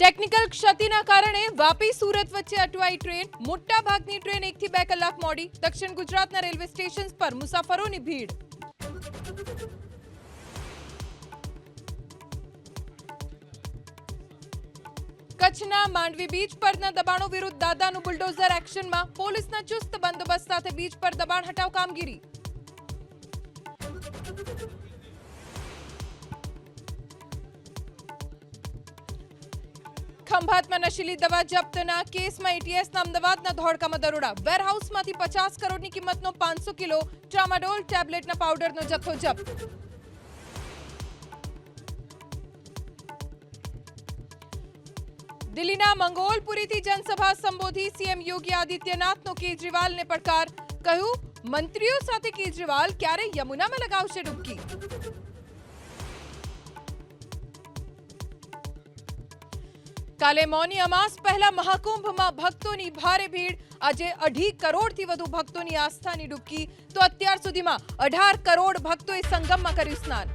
Technical ક્ષતિના કારણે વાપી સુરત વચ્ચે અટવાઈ ટ્રેન. મોટા ભાગની ટ્રેન 1 થી 2 કલાક મોડી. દક્ષિણ ગુજરાતના રેલવે સ્ટેશન્સ પર મુસાફરોની ભીડ. કચ્છના માંડવી બીચ પરના દબાણો વિરુદ્ધ દાદાનું બુલડોઝર એક્શનમાં. પોલીસના ચુસ્ત બંદોબસ્ત સાથે બીચ પર દબાણ હટાવ કામગીરી. ખંભાતમાં નશીલી દવા જપ્તના કેસમાં એટીએસના અમદાવાદના ધોળકામાં દરોડા. વેરહાઉસમાંથી 50 કરોડની કિંમતનો 500 કિલો ટ્રામાડોલ ટેબ્લેટના પાવડરનો જથ્થો જપ્ત. દિલ્હીના મંગોલપુરીથી જનસભા સંબોધી સીએમ યોગી આદિત્યનાથનો કેજરીવાલને પડકાર. કહ્યું, મંત્રીઓ સાથે કેજરીવાલ ક્યારે યમુનામાં લગાવશે ડૂબકી. કાલે મૌની અમાસ પહેલા મહાકુંભમાં ભક્તોની ભારે ભીડ. આજે 2.5 કરોડથી વધુ ભક્તોની આસ્થાની ડૂબકી. તો અત્યાર સુધીમાં 18 કરોડ ભક્તોએ સંગમમાં કર્યું સ્નાન.